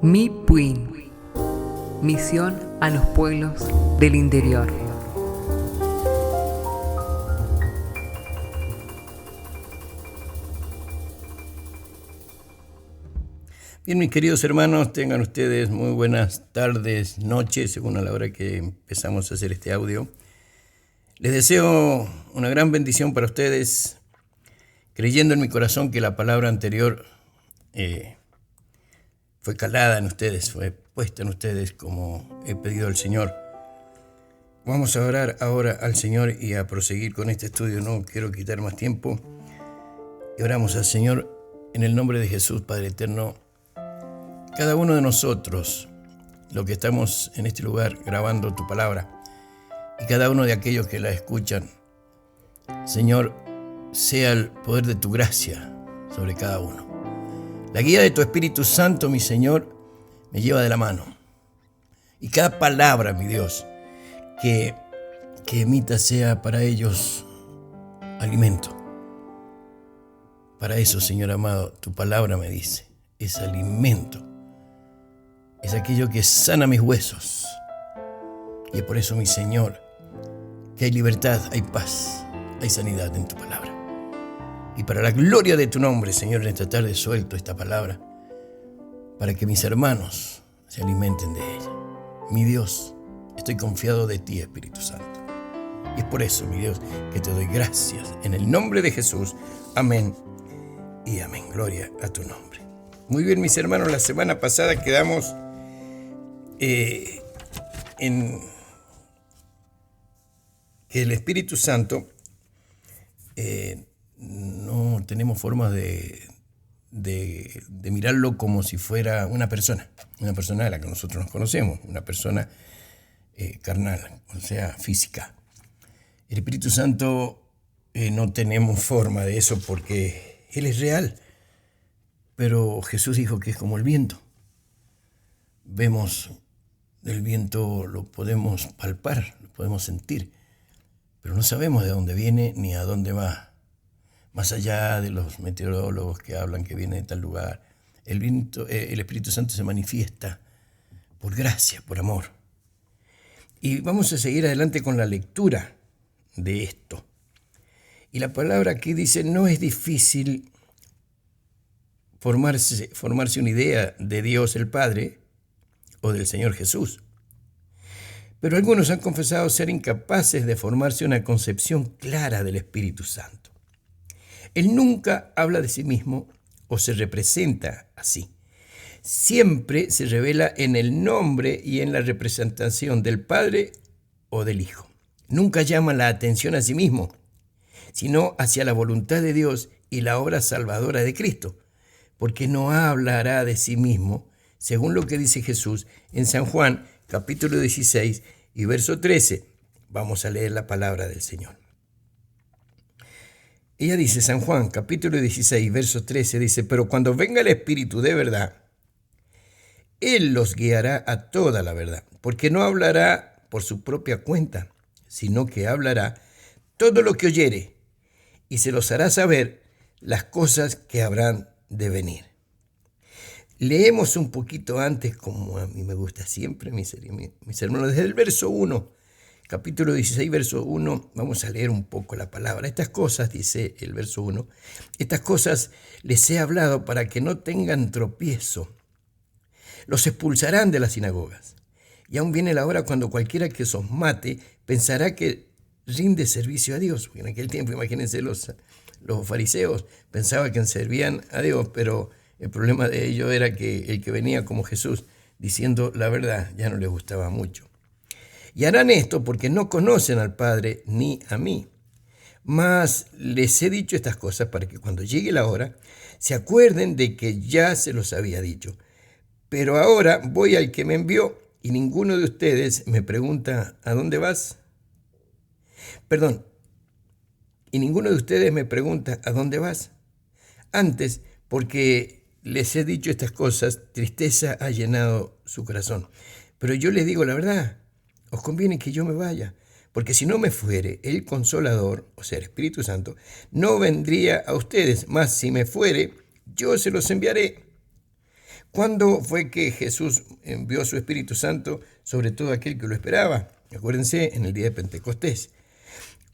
Mi Puin, misión a los pueblos del interior. Bien, mis queridos hermanos, tengan ustedes muy buenas tardes, noches, según a la hora que empezamos a hacer este audio. Les deseo una gran bendición para ustedes, creyendo en mi corazón que la palabra anterior fue calada en ustedes, fue puesta en ustedes como he pedido al Señor. Vamos a orar ahora al Señor y a proseguir con este estudio. No quiero quitar más tiempo. Y oramos al Señor en el nombre de Jesús, Padre eterno. Cada uno de nosotros, los que estamos en este lugar grabando tu palabra, y cada uno de aquellos que la escuchan, Señor, sea el poder de tu gracia sobre cada uno. La guía de tu Espíritu Santo, mi Señor, me lleva de la mano. Y cada palabra, mi Dios, que emita sea para ellos alimento. Para eso, Señor amado, tu palabra me dice, es alimento. Es aquello que sana mis huesos. Y es por eso, mi Señor, que hay libertad, hay paz, hay sanidad en tu palabra. Y para la gloria de tu nombre, Señor, en esta tarde suelto esta palabra para que mis hermanos se alimenten de ella. Mi Dios, estoy confiado de ti, Espíritu Santo. Y es por eso, mi Dios, que te doy gracias. En el nombre de Jesús, amén y amén. Gloria a tu nombre. Muy bien, mis hermanos, la semana pasada quedamos en que el Espíritu Santo no tenemos forma de mirarlo como si fuera una persona de la que nosotros nos conocemos, una persona carnal, o sea, física. El Espíritu Santo no tenemos forma de eso porque Él es real, pero Jesús dijo que es como el viento. Vemos el viento, lo podemos palpar, lo podemos sentir, pero no sabemos de dónde viene ni a dónde va. Más allá de los meteorólogos que hablan que viene de tal lugar, el viento, el Espíritu Santo se manifiesta por gracia, por amor. Y vamos a seguir adelante con la lectura de esto. Y la palabra aquí dice, no es difícil formarse una idea de Dios el Padre o del Señor Jesús. Pero algunos han confesado ser incapaces de formarse una concepción clara del Espíritu Santo. Él nunca habla de sí mismo o se representa así. Siempre se revela en el nombre y en la representación del Padre o del Hijo. Nunca llama la atención a sí mismo, sino hacia la voluntad de Dios y la obra salvadora de Cristo, porque no hablará de sí mismo, según lo que dice Jesús en San Juan, capítulo 16 y verso 13. Vamos a leer la palabra del Señor. Ella dice, San Juan, capítulo 16, verso 13, dice, pero cuando venga el Espíritu de verdad, Él los guiará a toda la verdad, porque no hablará por su propia cuenta, sino que hablará todo lo que oyere, y se los hará saber las cosas que habrán de venir. Leemos un poquito antes, como a mí me gusta siempre, mis hermanos, desde el verso 1, capítulo 16, verso 1, vamos a leer un poco la palabra. Estas cosas, dice el verso 1, estas cosas les he hablado para que no tengan tropiezo. Los expulsarán de las sinagogas. Y aún viene la hora cuando cualquiera que os mate pensará que rinde servicio a Dios. Porque en aquel tiempo, imagínense, los fariseos pensaban que servían a Dios, pero el problema de ellos era que el que venía como Jesús diciendo la verdad ya no les gustaba mucho. Y harán esto porque no conocen al Padre ni a mí. Mas les he dicho estas cosas para que cuando llegue la hora se acuerden de que ya se los había dicho. Pero ahora voy al que me envió y ninguno de ustedes me pregunta ¿a dónde vas? Y ninguno de ustedes me pregunta ¿a dónde vas? Antes, porque les he dicho estas cosas, tristeza ha llenado su corazón. Pero yo les digo la verdad. Os conviene que yo me vaya, porque si no me fuere, el Consolador, o sea, el Espíritu Santo, no vendría a ustedes, mas si me fuere, yo se los enviaré. ¿Cuándo fue que Jesús envió su Espíritu Santo sobre todo aquel que lo esperaba? Acuérdense, en el día de Pentecostés.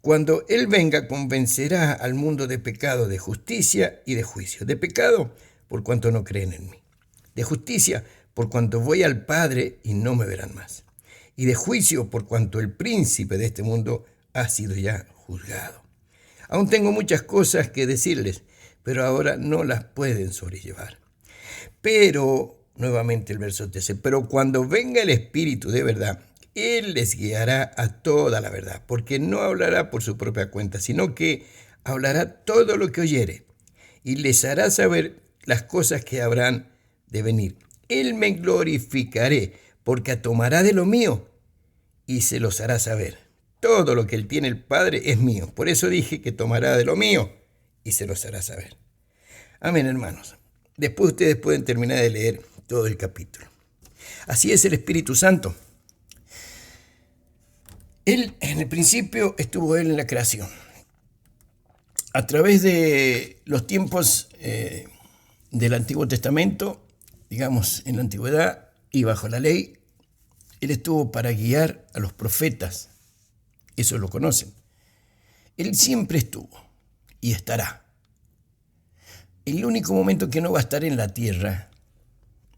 Cuando Él venga, convencerá al mundo de pecado, de justicia y de juicio. De pecado, por cuanto no creen en mí. De justicia, por cuanto voy al Padre y no me verán más. Y de juicio, por cuanto el príncipe de este mundo ha sido ya juzgado. Aún tengo muchas cosas que decirles, pero ahora no las pueden sobrellevar. Pero, nuevamente el verso 13, pero cuando venga el Espíritu de verdad, Él les guiará a toda la verdad, porque no hablará por su propia cuenta, sino que hablará todo lo que oyere, y les hará saber las cosas que habrán de venir. Él me glorificaré, porque tomará de lo mío, y se los hará saber. Todo lo que Él tiene el Padre es mío. Por eso dije que tomará de lo mío, y se los hará saber. Amén, hermanos. Después ustedes pueden terminar de leer todo el capítulo. Así es el Espíritu Santo. Él, en el principio, estuvo Él en la creación. A través de los tiempos del Antiguo Testamento, digamos, en la antigüedad y bajo la ley, Él estuvo para guiar a los profetas. Eso lo conocen. Él siempre estuvo y estará. El único momento que no va a estar en la tierra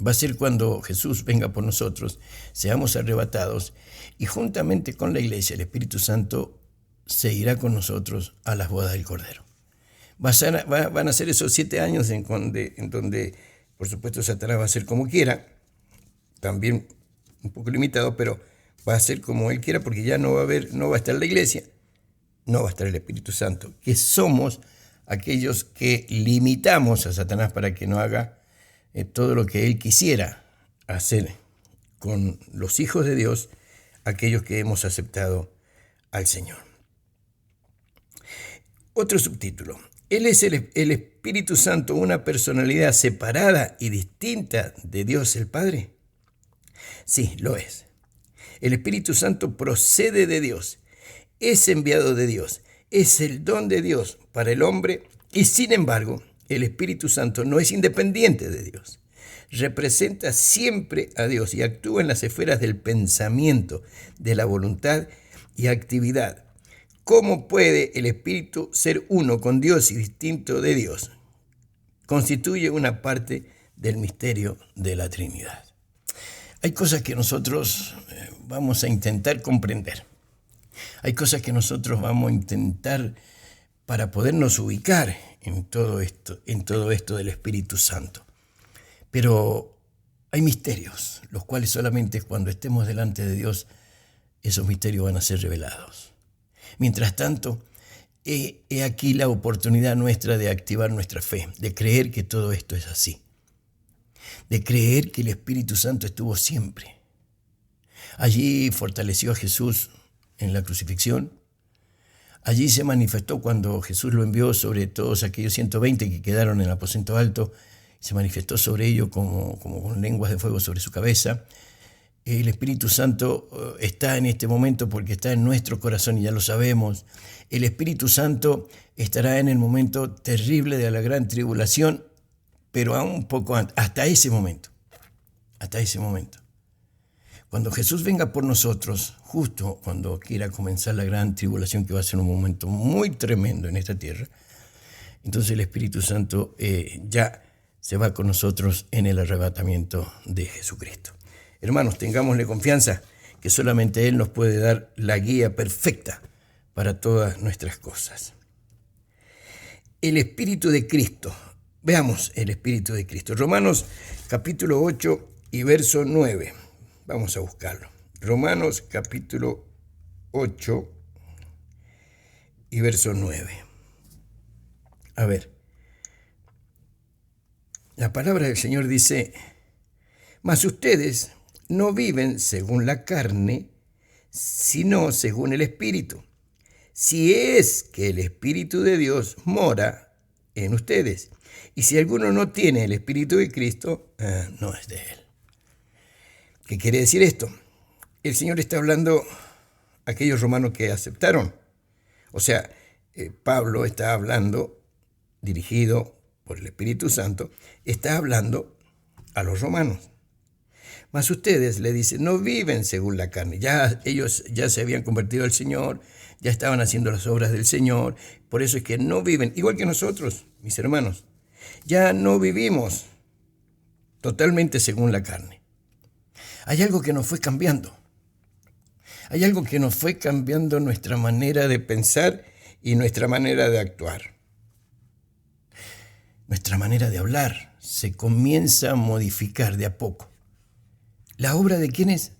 va a ser cuando Jesús venga por nosotros, seamos arrebatados y juntamente con la iglesia, el Espíritu Santo se irá con nosotros a las bodas del Cordero. Van a ser esos 7 años en donde, por supuesto, Satanás va a hacer como quiera, también un poco limitado, pero va a ser como él quiera porque ya no va a estar la iglesia, no va a estar el Espíritu Santo, que somos aquellos que limitamos a Satanás para que no haga todo lo que él quisiera hacer con los hijos de Dios, aquellos que hemos aceptado al Señor. Otro subtítulo. ¿Él es el Espíritu Santo una personalidad separada y distinta de Dios el Padre? Sí, lo es. El Espíritu Santo procede de Dios, es enviado de Dios, es el don de Dios para el hombre y sin embargo el Espíritu Santo no es independiente de Dios. Representa siempre a Dios y actúa en las esferas del pensamiento, de la voluntad y actividad. ¿Cómo puede el Espíritu ser uno con Dios y distinto de Dios? Constituye una parte del misterio de la Trinidad. Hay cosas que nosotros vamos a intentar comprender. Hay cosas que nosotros vamos a intentar para podernos ubicar en todo esto del Espíritu Santo. Pero hay misterios, los cuales solamente cuando estemos delante de Dios, esos misterios van a ser revelados. Mientras tanto, he aquí la oportunidad nuestra de activar nuestra fe, de creer que todo esto es así, de creer que el Espíritu Santo estuvo siempre. Allí fortaleció a Jesús en la crucifixión. Allí se manifestó cuando Jesús lo envió sobre todos aquellos 120 que quedaron en el aposento alto. Se manifestó sobre ellos como con lenguas de fuego sobre su cabeza. El Espíritu Santo está en este momento porque está en nuestro corazón y ya lo sabemos. El Espíritu Santo estará en el momento terrible de la gran tribulación, pero aún un poco antes, hasta ese momento. Cuando Jesús venga por nosotros, justo cuando quiera comenzar la gran tribulación, que va a ser un momento muy tremendo en esta tierra, entonces el Espíritu Santo ya se va con nosotros en el arrebatamiento de Jesucristo. Hermanos, tengámosle confianza que solamente Él nos puede dar la guía perfecta para todas nuestras cosas. El Espíritu de Cristo. Veamos el Espíritu de Cristo. Romanos capítulo 8 y verso 9. Vamos a buscarlo. Romanos capítulo 8 y verso 9. A ver. La palabra del Señor dice: mas ustedes no viven según la carne, sino según el Espíritu. Si es que el Espíritu de Dios mora en ustedes. Y si alguno no tiene el Espíritu de Cristo, no es de Él. ¿Qué quiere decir esto? El Señor está hablando a aquellos romanos que aceptaron. O sea, Pablo está hablando, dirigido por el Espíritu Santo, está hablando a los romanos. Mas ustedes, le dice, no viven según la carne. Ellos ya se habían convertido al Señor, ya estaban haciendo las obras del Señor. Por eso es que no viven, igual que nosotros, mis hermanos. Ya no vivimos totalmente según la carne. Hay algo que nos fue cambiando. Hay algo que nos fue cambiando nuestra manera de pensar y nuestra manera de actuar. Nuestra manera de hablar se comienza a modificar de a poco. ¿La obra de quién es?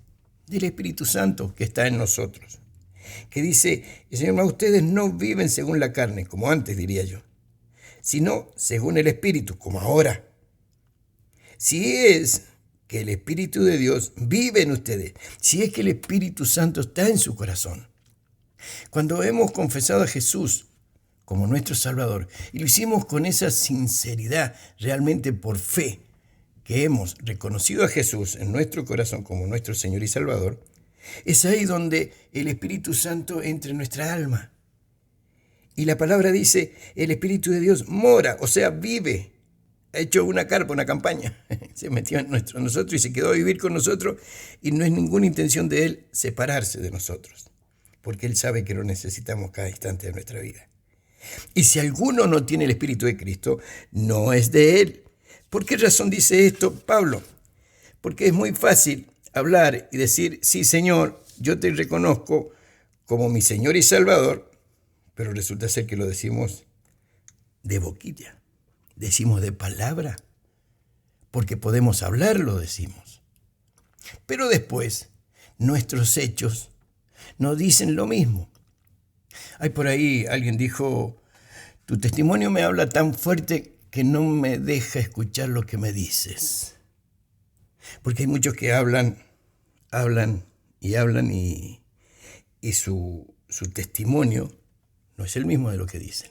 Del Espíritu Santo que está en nosotros. Que dice, el Señor, ustedes no viven según la carne, como antes diría yo, sino según el Espíritu, como ahora. Si es que el Espíritu de Dios vive en ustedes, si es que el Espíritu Santo está en su corazón. Cuando hemos confesado a Jesús como nuestro Salvador, y lo hicimos con esa sinceridad, realmente por fe, que hemos reconocido a Jesús en nuestro corazón como nuestro Señor y Salvador, es ahí donde el Espíritu Santo entra en nuestra alma. Y la palabra dice, el Espíritu de Dios mora, o sea, vive. Ha hecho una carpa, una campaña. Se metió en nosotros y se quedó a vivir con nosotros, y no es ninguna intención de Él separarse de nosotros, porque Él sabe que lo necesitamos cada instante de nuestra vida. Y si alguno no tiene el Espíritu de Cristo, no es de Él. ¿Por qué razón dice esto Pablo? Porque es muy fácil hablar y decir, sí, Señor, yo te reconozco como mi Señor y Salvador, pero resulta ser que lo decimos de boquilla, decimos de palabra, porque podemos hablar, lo decimos. Pero después, nuestros hechos no dicen lo mismo. Hay por ahí, alguien dijo, tu testimonio me habla tan fuerte que no me deja escuchar lo que me dices. Porque hay muchos que hablan y su testimonio no es el mismo de lo que dicen.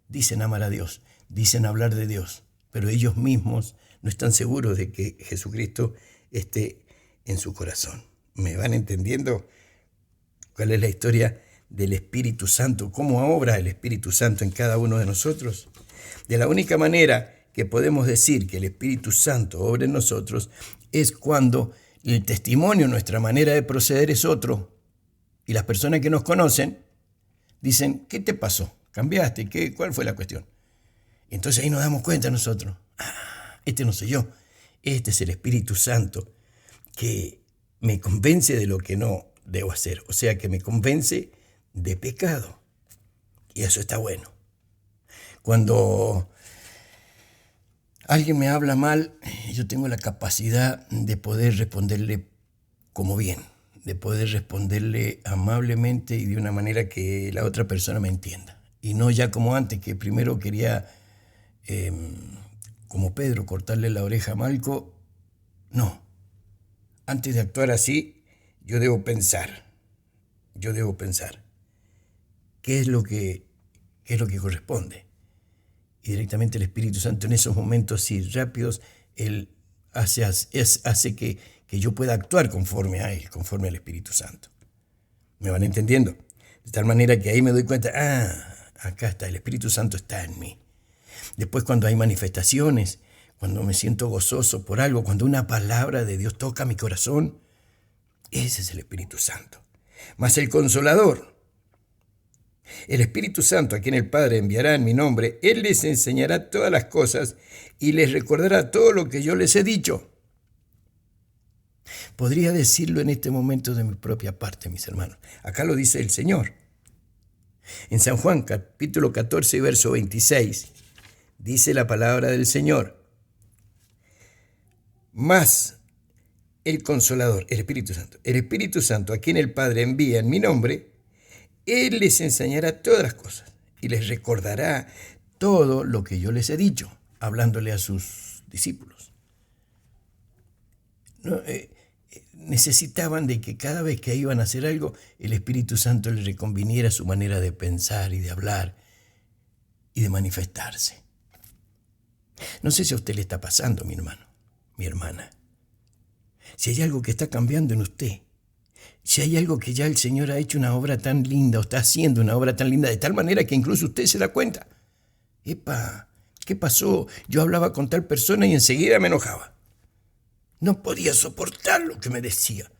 Dicen amar a Dios, dicen hablar de Dios, pero ellos mismos no están seguros de que Jesucristo esté en su corazón. ¿Me van entendiendo cuál es la historia del Espíritu Santo? ¿Cómo obra el Espíritu Santo en cada uno de nosotros? De la única manera que podemos decir que el Espíritu Santo obra en nosotros es cuando el testimonio, nuestra manera de proceder es otro, y las personas que nos conocen dicen, ¿qué te pasó? ¿Cambiaste? ¿Cuál fue la cuestión? Entonces ahí nos damos cuenta nosotros, este no soy yo, este es el Espíritu Santo que me convence de lo que no debo hacer, o sea que me convence de pecado, y eso está bueno. Cuando alguien me habla mal, yo tengo la capacidad de poder responderle como bien, de poder responderle amablemente y de una manera que la otra persona me entienda. Y no ya como antes, que primero quería, como Pedro, cortarle la oreja a Malco. No. Antes de actuar así, yo debo pensar. ¿Qué es lo que corresponde? Y directamente el Espíritu Santo en esos momentos así rápidos, Él hace que yo pueda actuar conforme a Él, conforme al Espíritu Santo. ¿Me van entendiendo? De tal manera que ahí me doy cuenta, acá está, el Espíritu Santo está en mí. Después cuando hay manifestaciones, cuando me siento gozoso por algo, cuando una palabra de Dios toca mi corazón, ese es el Espíritu Santo. Mas el Consolador, el Espíritu Santo, a quien el Padre enviará en mi nombre, Él les enseñará todas las cosas y les recordará todo lo que yo les he dicho. Podría decirlo en este momento de mi propia parte, mis hermanos. Acá lo dice el Señor. En San Juan, capítulo 14, verso 26, dice la palabra del Señor. Mas el Consolador, el Espíritu Santo, a quien el Padre envía en mi nombre, Él les enseñará todas las cosas y les recordará todo lo que yo les he dicho, hablándole a sus discípulos. Necesitaban de que cada vez que iban a hacer algo, el Espíritu Santo les reconviniera su manera de pensar y de hablar y de manifestarse. No sé si a usted le está pasando, mi hermano, mi hermana. Si hay algo que está cambiando en usted, si hay algo que ya el Señor ha hecho una obra tan linda o está haciendo una obra tan linda, de tal manera que incluso usted se da cuenta. ¿Qué pasó? Yo hablaba con tal persona y enseguida me enojaba. No podía soportar lo que me decía.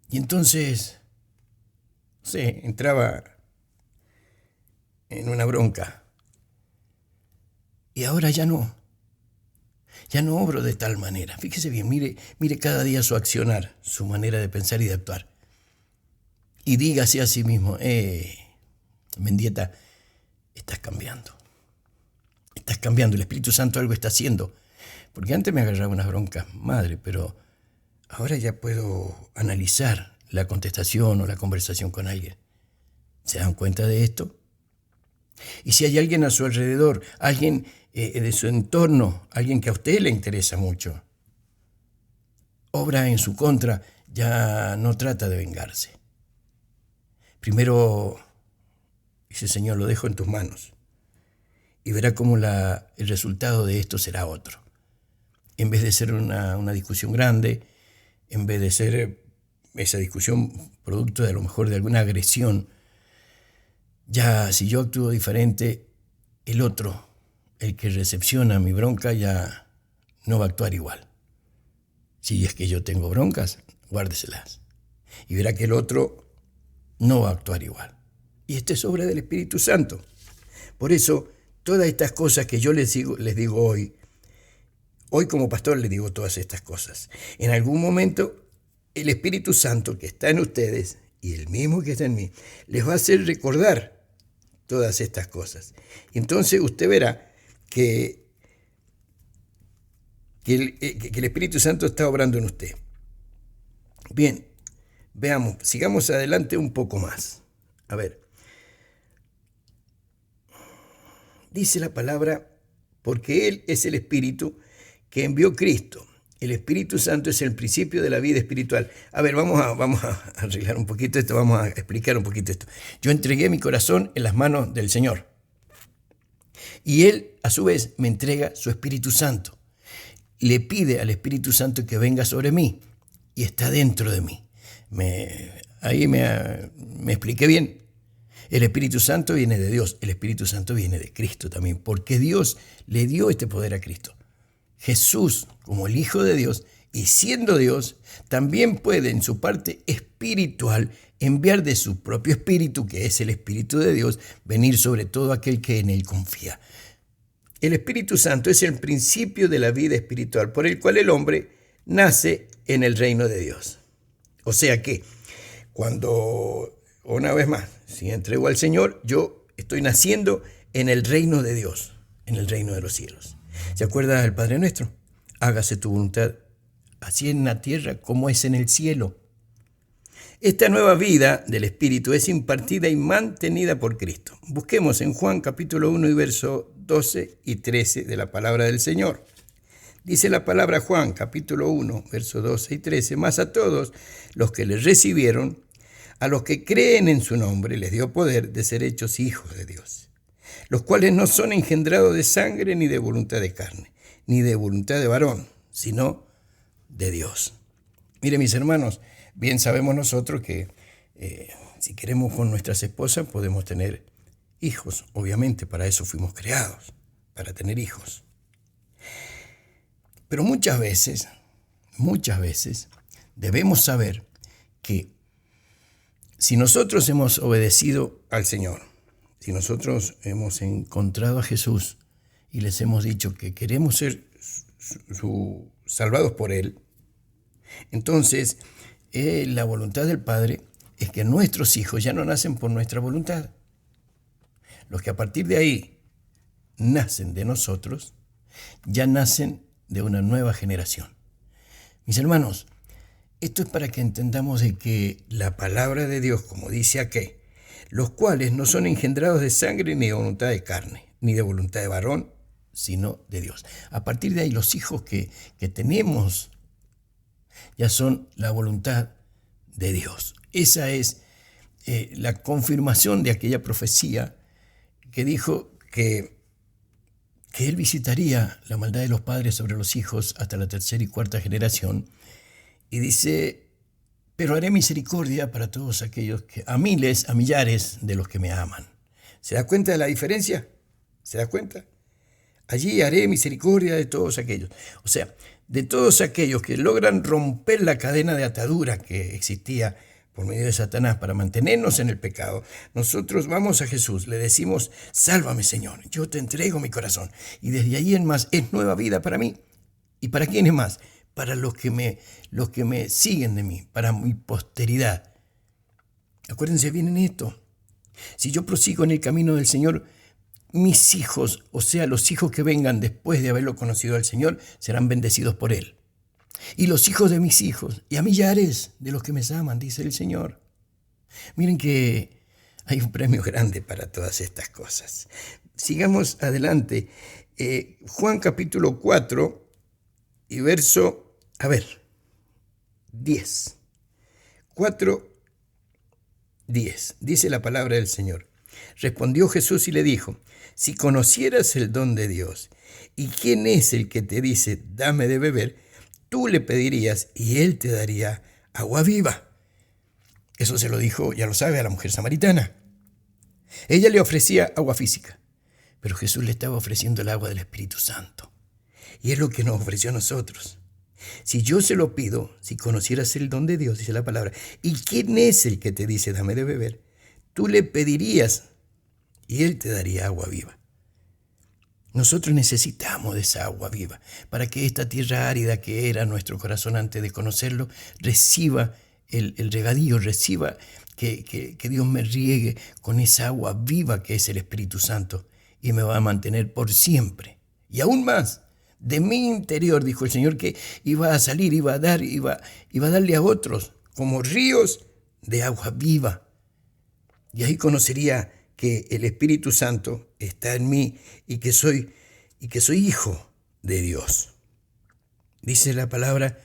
Y entonces, no sé, entraba en una bronca. Y ahora ya no. Ya no obro de tal manera. Fíjese bien, mire cada día su accionar, su manera de pensar y de actuar. Y dígase a sí mismo, Mendieta, estás cambiando. Estás cambiando, el Espíritu Santo algo está haciendo. Porque antes me agarraba unas broncas, madre, pero ahora ya puedo analizar la contestación o la conversación con alguien. ¿Se dan cuenta de esto? Y si hay alguien a su alrededor, alguien de su entorno, alguien que a usted le interesa mucho, obra en su contra, ya no trata de vengarse. Primero dice, Señor, lo dejo en tus manos. Y verá cómo el resultado de esto será otro. En vez de ser una discusión grande, en vez de ser esa discusión producto de a lo mejor de alguna agresión, ya si yo actúo diferente, el otro, el que recepciona mi bronca, ya no va a actuar igual. Si es que yo tengo broncas, guárdeselas. Y verá que el otro no va a actuar igual. Y esto es obra del Espíritu Santo. Por eso, todas estas cosas que yo les digo hoy como pastor les digo todas estas cosas. En algún momento, el Espíritu Santo que está en ustedes y el mismo que está en mí, les va a hacer recordar todas estas cosas. Y entonces usted verá que el Espíritu Santo está obrando en usted. Bien, veamos, sigamos adelante un poco más. A ver, dice la palabra, porque Él es el Espíritu que envió Cristo. El Espíritu Santo es el principio de la vida espiritual. A ver, vamos a arreglar un poquito esto, vamos a explicar un poquito esto. Yo entregué mi corazón en las manos del Señor. Y Él, a su vez, me entrega su Espíritu Santo. Le pide al Espíritu Santo que venga sobre mí. Y está dentro de mí. Ahí me expliqué bien. El Espíritu Santo viene de Dios. El Espíritu Santo viene de Cristo también. Porque Dios le dio este poder a Cristo. Jesús, como el Hijo de Dios, y siendo Dios, también puede en su parte espiritual enviar de su propio espíritu, que es el Espíritu de Dios, venir sobre todo aquel que en él confía. El Espíritu Santo es el principio de la vida espiritual por el cual el hombre nace en el reino de Dios. O sea que cuando, una vez más, si entrego al Señor, yo estoy naciendo en el reino de Dios, en el reino de los cielos. ¿Se acuerda del Padre Nuestro? Hágase tu voluntad, así en la tierra como es en el cielo. Esta nueva vida del Espíritu es impartida y mantenida por Cristo. Busquemos en Juan capítulo 1 y verso 12 y 13 de la palabra del Señor. Dice la palabra Juan capítulo 1, verso 12 y 13, mas a todos los que le recibieron, a los que creen en su nombre, les dio poder de ser hechos hijos de Dios, los cuales no son engendrados de sangre ni de voluntad de carne, ni de voluntad de varón, sino de Dios. Mire, mis hermanos, bien sabemos nosotros que si queremos con nuestras esposas podemos tener hijos. Obviamente, para eso fuimos creados, para tener hijos. Pero muchas veces, debemos saber que si nosotros hemos obedecido al Señor, si nosotros hemos encontrado a Jesús y les hemos dicho que queremos ser salvados por Él, entonces la voluntad del Padre es que nuestros hijos ya no nacen por nuestra voluntad. Los que a partir de ahí nacen de nosotros, ya nacen de una nueva generación. Mis hermanos, esto es para que entendamos de que la palabra de Dios, como dice aquí, los cuales no son engendrados de sangre ni de voluntad de carne, ni de voluntad de varón, sino de Dios. A partir de ahí, los hijos que tenemos ya son la voluntad de Dios. Esa es la confirmación de aquella profecía que dijo que Él visitaría la maldad de los padres sobre los hijos hasta la tercera y cuarta generación. Y dice, pero haré misericordia para todos aquellos que, a miles, a millares de los que me aman. ¿Se da cuenta de la diferencia? ¿Se da cuenta? Allí haré misericordia de todos aquellos. O sea, de todos aquellos que logran romper la cadena de atadura que existía por medio de Satanás para mantenernos en el pecado. Nosotros vamos a Jesús, le decimos, sálvame Señor, yo te entrego mi corazón. Y desde ahí en más es nueva vida para mí. ¿Y para quiénes más? Para los que me siguen de mí, para mi posteridad. Acuérdense bien en esto. Si yo prosigo en el camino del Señor, mis hijos, o sea, los hijos que vengan después de haberlo conocido al Señor, serán bendecidos por Él. Y los hijos de mis hijos, y a millares de los que me aman, dice el Señor. Miren que hay un premio grande para todas estas cosas. Sigamos adelante. Juan capítulo 4 y verso, 10. 4, 10. Dice la palabra del Señor. Respondió Jesús y le dijo, si conocieras el don de Dios y quién es el que te dice, dame de beber, tú le pedirías y él te daría agua viva. Eso se lo dijo, ya lo sabe, a la mujer samaritana. Ella le ofrecía agua física, pero Jesús le estaba ofreciendo el agua del Espíritu Santo. Y es lo que nos ofreció a nosotros. Si yo se lo pido, si conocieras el don de Dios, dice la palabra, y quién es el que te dice, dame de beber, tú le pedirías y él te daría agua viva. Nosotros necesitamos de esa agua viva para que esta tierra árida que era nuestro corazón antes de conocerlo reciba el regadío, reciba que Dios me riegue con esa agua viva que es el Espíritu Santo y me va a mantener por siempre. Y aún más, de mi interior, dijo el Señor, que iba a salir, iba a darle a otros como ríos de agua viva. Y ahí conocería que el Espíritu Santo está en mí y que soy hijo de Dios. Dice la palabra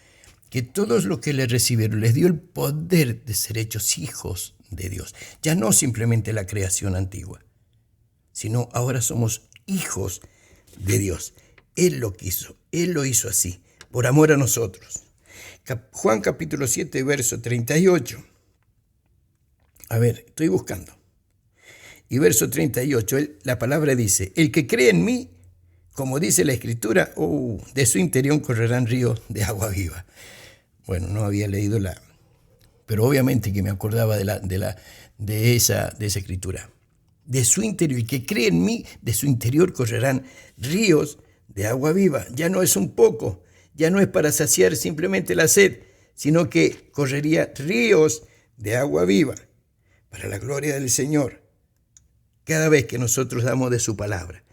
que todos los que le recibieron les dio el poder de ser hechos hijos de Dios. Ya no simplemente la creación antigua, sino ahora somos hijos de Dios. Él lo quiso, Él lo hizo así, por amor a nosotros. Juan capítulo 7, verso 38. Estoy buscando. Y verso 38, la palabra dice, el que cree en mí, como dice la Escritura, de su interior correrán ríos de agua viva. Bueno, no había leído pero obviamente que me acordaba de esa Escritura. De su interior, el que cree en mí, de su interior correrán ríos de agua viva. Ya no es un poco, ya no es para saciar simplemente la sed, sino que correría ríos de agua viva para la gloria del Señor. Cada vez que nosotros damos de su palabra,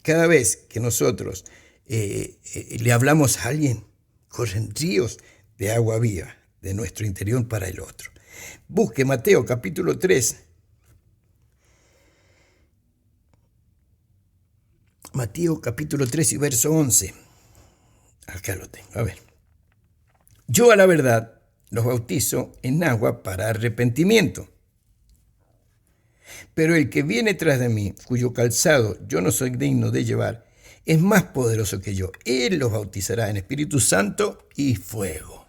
cada vez que nosotros le hablamos a alguien, corren ríos de agua viva de nuestro interior para el otro. Busque Mateo capítulo 3. Mateo capítulo 3 y verso 11. Acá lo tengo, Yo a la verdad los bautizo en agua para arrepentimiento. Pero el que viene tras de mí, cuyo calzado yo no soy digno de llevar, es más poderoso que yo. Él los bautizará en Espíritu Santo y fuego.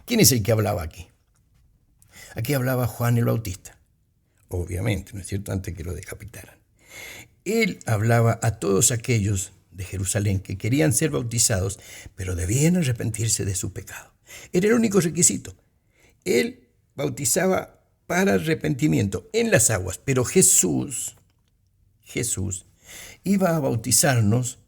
¿Quién es el que hablaba aquí? Aquí hablaba Juan el Bautista. Obviamente, ¿no es cierto? Antes que lo decapitaran. Él hablaba a todos aquellos de Jerusalén que querían ser bautizados, pero debían arrepentirse de su pecado. Era el único requisito. Él bautizaba para arrepentimiento en las aguas, pero Jesús iba a bautizarnos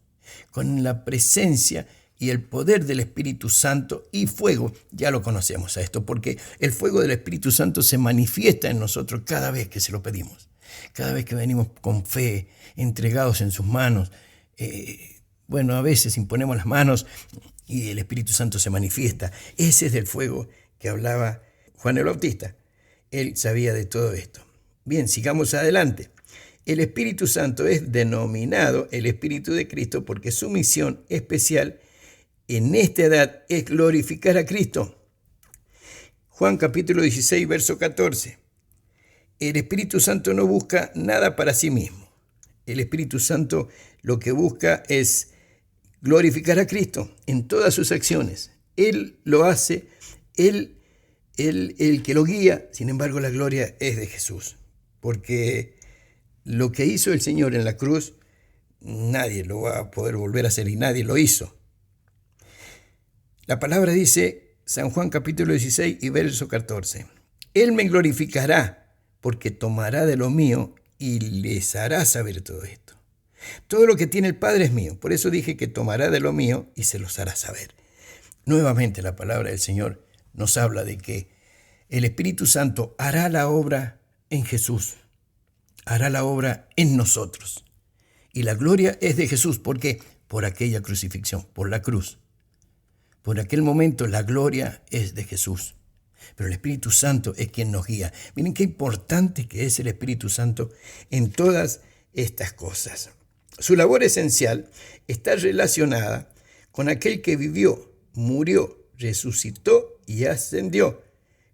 con la presencia y el poder del Espíritu Santo y fuego. Ya lo conocemos a esto, porque el fuego del Espíritu Santo se manifiesta en nosotros cada vez que se lo pedimos, cada vez que venimos con fe, entregados en sus manos. A veces imponemos las manos y el Espíritu Santo se manifiesta. Ese es del fuego que hablaba Juan el Bautista. Él sabía de todo esto. Bien, sigamos adelante. El Espíritu Santo es denominado el Espíritu de Cristo porque su misión especial en esta edad es glorificar a Cristo. Juan capítulo 16, verso 14. El Espíritu Santo no busca nada para sí mismo. El Espíritu Santo lo que busca es glorificar a Cristo en todas sus acciones. Él lo hace, Él el que lo guía. Sin embargo, la gloria es de Jesús, porque lo que hizo el Señor en la cruz nadie lo va a poder volver a hacer y nadie lo hizo. La palabra dice, San Juan capítulo 16 y verso 14, Él me glorificará porque tomará de lo mío y les hará saber todo esto. Todo lo que tiene el Padre es mío, por eso dije que tomará de lo mío y se los hará saber. Nuevamente la palabra del Señor nos habla de que el Espíritu Santo hará la obra en Jesús, hará la obra en nosotros. Y la gloria es de Jesús, ¿por qué? Por aquella crucifixión, por la cruz. Por aquel momento la gloria es de Jesús. Pero el Espíritu Santo es quien nos guía. Miren qué importante que es el Espíritu Santo en todas estas cosas. Su labor esencial está relacionada con aquel que vivió, murió, resucitó y ascendió.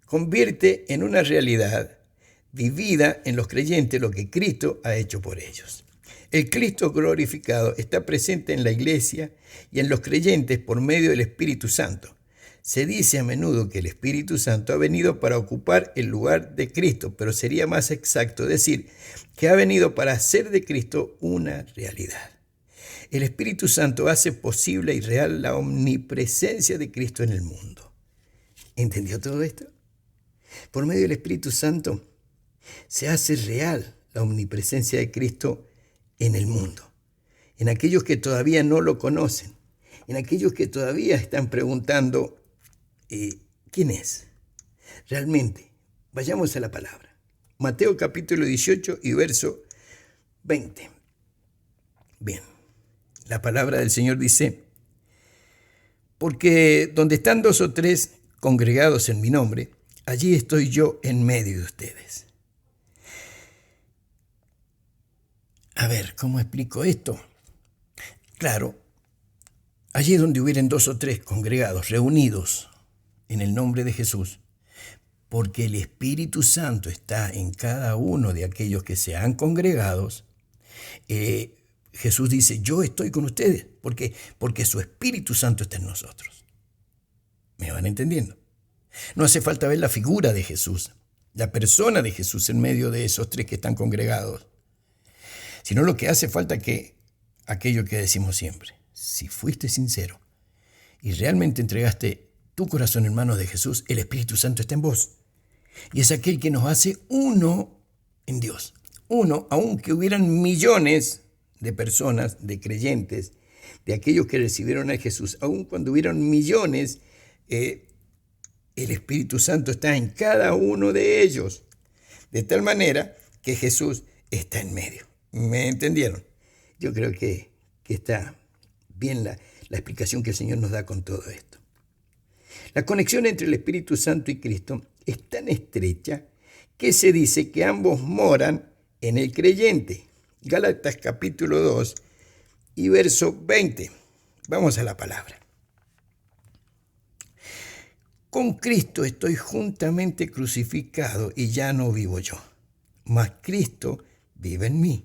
Convierte en una realidad vivida en los creyentes lo que Cristo ha hecho por ellos. El Cristo glorificado está presente en la iglesia y en los creyentes por medio del Espíritu Santo. Se dice a menudo que el Espíritu Santo ha venido para ocupar el lugar de Cristo, pero sería más exacto decir que ha venido para hacer de Cristo una realidad. El Espíritu Santo hace posible y real la omnipresencia de Cristo en el mundo. ¿Entendió todo esto? Por medio del Espíritu Santo se hace real la omnipresencia de Cristo en el mundo, en aquellos que todavía no lo conocen, en aquellos que todavía están preguntando, ¿quién es? Realmente, vayamos a la palabra. Mateo capítulo 18 y verso 20. Bien, la palabra del Señor dice, porque donde están 2 o 3 congregados en mi nombre, allí estoy yo en medio de ustedes. A ver, ¿cómo explico esto? Claro, allí donde hubieran 2 o 3 congregados, reunidos en el nombre de Jesús, porque el Espíritu Santo está en cada uno de aquellos que se han congregado, Jesús dice, yo estoy con ustedes, porque su Espíritu Santo está en nosotros. ¿Me van entendiendo? No hace falta ver la figura de Jesús, la persona de Jesús en medio de esos 3 que están congregados, sino lo que hace falta que aquello que decimos siempre, si fuiste sincero y realmente entregaste tu corazón en manos de Jesús, el Espíritu Santo está en vos. Y es aquel que nos hace uno en Dios. Uno, aunque hubieran millones de personas, de creyentes, de aquellos que recibieron a Jesús, aun cuando hubieran millones, el Espíritu Santo está en cada uno de ellos. De tal manera que Jesús está en medio. ¿Me entendieron? Yo creo que está bien la explicación que el Señor nos da con todo esto. La conexión entre el Espíritu Santo y Cristo es tan estrecha que se dice que ambos moran en el creyente. Gálatas capítulo 2 y verso 20. Vamos a la palabra. Con Cristo estoy juntamente crucificado y ya no vivo yo, mas Cristo vive en mí.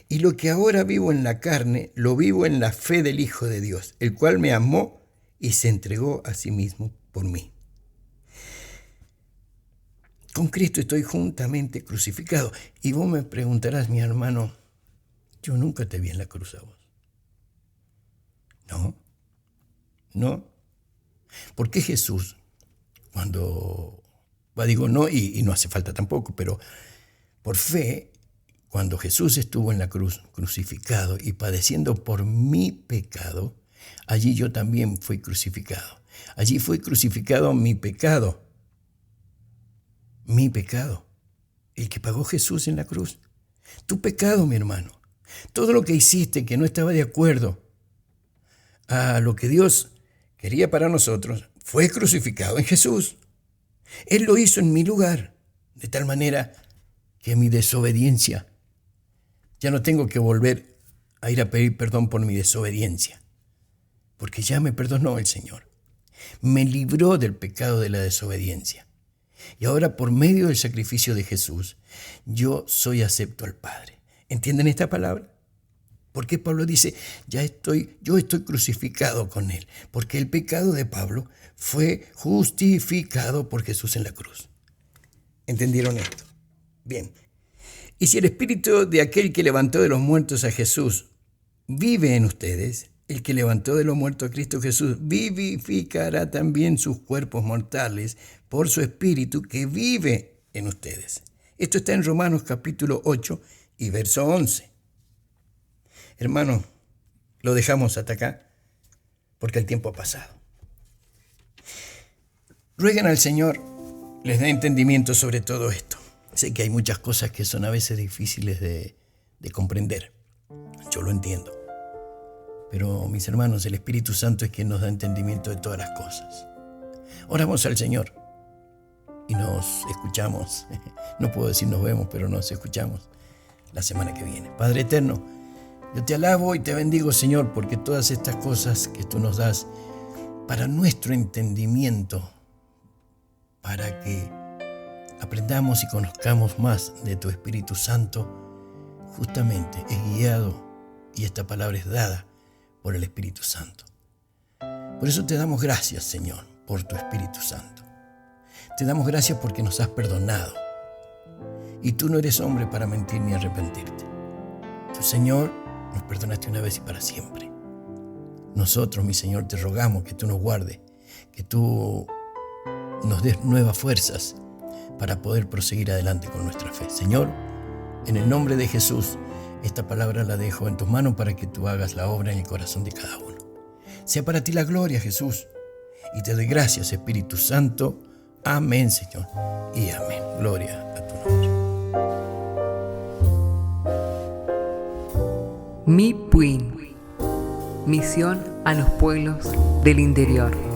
Y lo que ahora vivo en la carne, lo vivo en la fe del Hijo de Dios, el cual me amó y se entregó a sí mismo por mí. Con Cristo estoy juntamente crucificado. Y vos me preguntarás, mi hermano, yo nunca te vi en la cruz a vos. No. ¿Por qué Jesús, cuando, no hace falta tampoco, pero por fe, cuando Jesús estuvo en la cruz, crucificado y padeciendo por mi pecado, allí yo también fui crucificado. Allí fue crucificado mi pecado. Mi pecado. El que pagó Jesús en la cruz. Tu pecado, mi hermano. Todo lo que hiciste que no estaba de acuerdo a lo que Dios quería para nosotros, fue crucificado en Jesús. Él lo hizo en mi lugar, de tal manera que mi desobediencia, ya no tengo que volver a ir a pedir perdón por mi desobediencia, porque ya me perdonó el Señor. Me libró del pecado de la desobediencia. Y ahora, por medio del sacrificio de Jesús, yo soy acepto al Padre. ¿Entienden esta palabra? ¿Por qué Pablo dice, yo estoy crucificado con él? Porque el pecado de Pablo fue justificado por Jesús en la cruz. ¿Entendieron esto? Bien. Y si el espíritu de aquel que levantó de los muertos a Jesús vive en ustedes, el que levantó de los muertos a Cristo Jesús vivificará también sus cuerpos mortales por su espíritu que vive en ustedes. Esto está en Romanos capítulo 8 y verso 11. Hermanos, lo dejamos hasta acá porque el tiempo ha pasado. Rueguen al Señor, les dé entendimiento sobre todo esto. Sé que hay muchas cosas que son a veces difíciles de comprender. Yo lo entiendo. Pero, mis hermanos, el Espíritu Santo es quien nos da entendimiento de todas las cosas. Oramos al Señor y nos escuchamos. No puedo decir nos vemos, pero nos escuchamos la semana que viene. Padre eterno, yo te alabo y te bendigo, Señor, porque todas estas cosas que tú nos das para nuestro entendimiento, para que aprendamos y conozcamos más de tu Espíritu Santo, justamente es guiado y esta palabra es dada por el Espíritu Santo. Por eso te damos gracias, Señor, por tu Espíritu Santo. Te damos gracias porque nos has perdonado. Y tú no eres hombre para mentir ni arrepentirte. Tú, Señor, nos perdonaste una vez y para siempre. Nosotros, mi Señor, te rogamos que tú nos guardes, que tú nos des nuevas fuerzas para poder proseguir adelante con nuestra fe. Señor, en el nombre de Jesús, esta palabra la dejo en tus manos para que tú hagas la obra en el corazón de cada uno. Sea para ti la gloria, Jesús, y te doy gracias, Espíritu Santo. Amén, Señor, y amén. Gloria a tu nombre. Mi Puin, misión a los pueblos del interior.